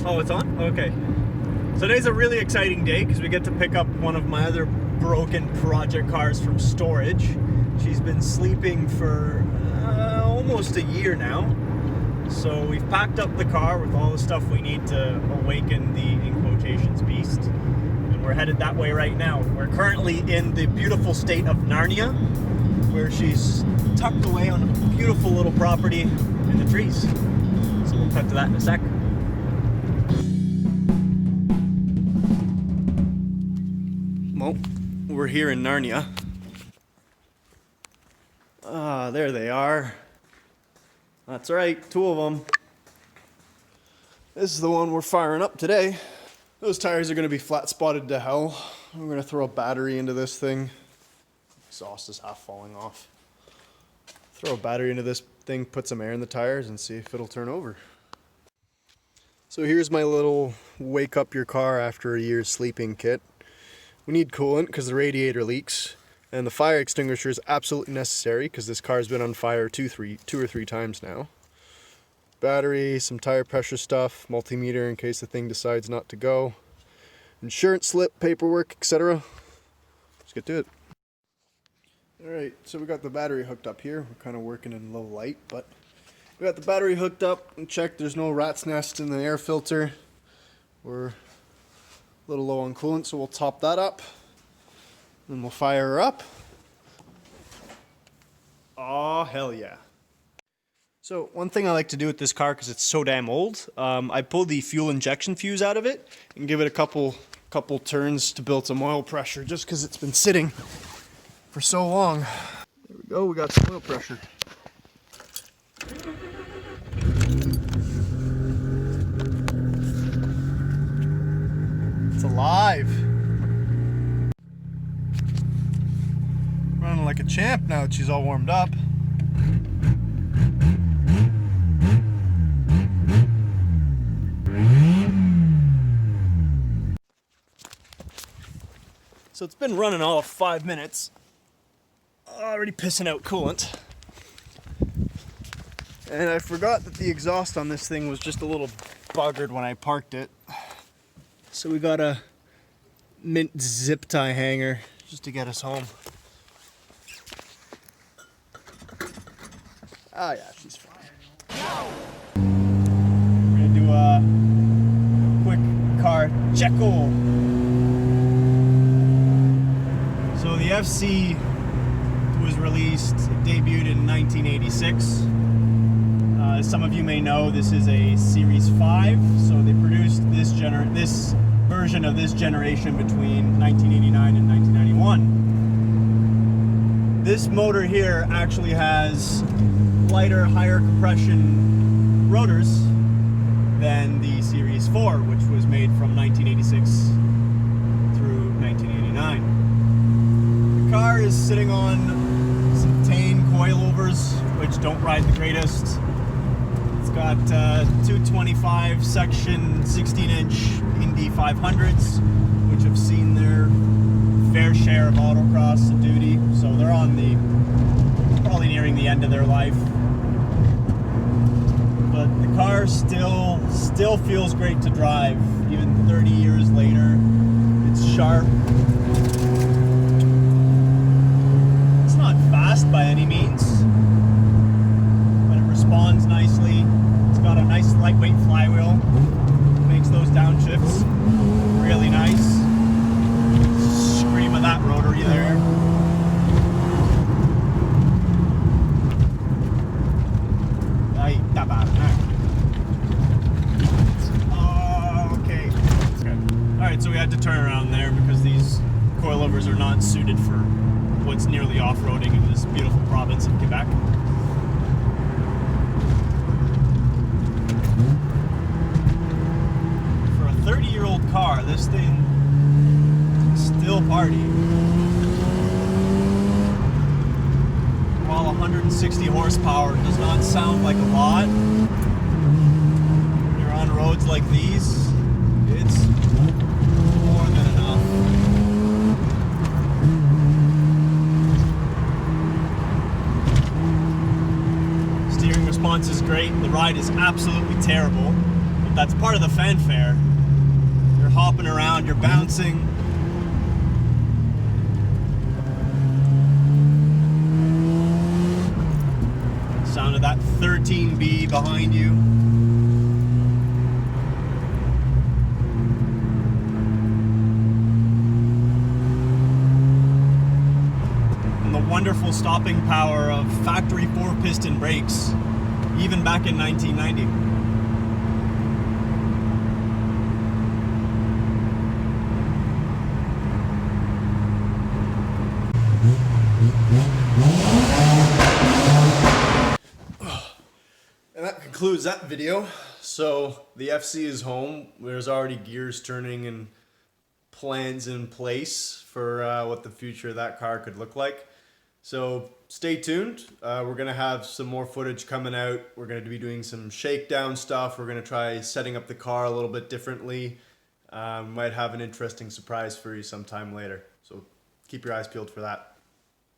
Oh, it's on? Okay. So today's a really exciting day because we get to pick up one of my other broken project cars from storage. She's been sleeping for almost a year now. So we've packed up the car with all the stuff we need to awaken the, in quotations, beast. And we're headed that way right now. We're currently in the beautiful state of Narnia, where she's tucked away on a beautiful little property in the trees. So we'll cut to that in a sec. Well, we're here in Narnia. Ah, there they are. That's right, two of them. This is the one we're firing up today. Those tires are going to be flat spotted to hell. I'm going to throw a battery into this thing. Exhaust is half falling off. Throw a battery into this thing, put some air in the tires, and see if it'll turn over. So here's my little wake up your car after a year's sleeping kit. We need coolant because the radiator leaks, and the fire extinguisher is absolutely necessary because this car's been on fire two or three times now. Battery, some tire pressure stuff, multimeter in case the thing decides not to go, insurance slip, paperwork, etc. Let's get to it. Alright, so we got the battery hooked up here. We're kind of working in low light, but we got the battery hooked up and checked. There's no rat's nest in the air filter. We're a little low on coolant, so we'll top that up. Then we'll fire her up. Oh, hell yeah. So one thing I like to do with this car, because it's so damn old, I pull the fuel injection fuse out of it and give it a couple turns to build some oil pressure, just because it's been sitting for so long. There we go, we got some oil pressure. It's alive. Running like a champ now that she's all warmed up. So it's been running all of 5 minutes. Already pissing out coolant. And I forgot that the exhaust on this thing was just a little buggered when I parked it. So we got a mint zip tie hanger just to get us home. Oh yeah, she's fine. We're gonna do a quick car check-o. So the FC was released, it debuted in 1986. As some of you may know, this is a Series 5, so they produced this version of this generation between 1989 and 1991. This motor here actually has lighter, higher compression rotors than the Series 4, which was made from 1986 through 1989. The car is sitting on some Tane coilovers, which don't ride the greatest. It's got 225 section 16-inch Indy 500s, which have seen their fair share of autocross and duty, so they're on probably nearing the end of their life. But the car still feels great to drive, even 30 years later. It's sharp. It's not fast by any means, but it responds nicely. It's got a nice lightweight flywheel. Makes those downshifts really nice. Scream of that rotary there. Okay, that's good. Alright, so we had to turn around there because these coilovers are not suited for what's nearly off-roading in this beautiful province of Quebec. For a 30-year-old car, this thing still party. While 160 horsepower does not sound like a lot, when you're on roads like these, it's more than enough. Steering response is great. The ride is absolutely terrible. The that's part of the fanfare. You're hopping around, you're bouncing. Sound of that 13B behind you. And the wonderful stopping power of factory 4-piston brakes, even back in 1990. And that concludes that video. So the FC is home. There's already gears turning and plans in place for what the future of that car could look like. So stay tuned. We're going to have some more footage coming out. We're going to be doing some shakedown stuff. We're going to try setting up the car a little bit differently. Might have an interesting surprise for you sometime later. So keep your eyes peeled for that.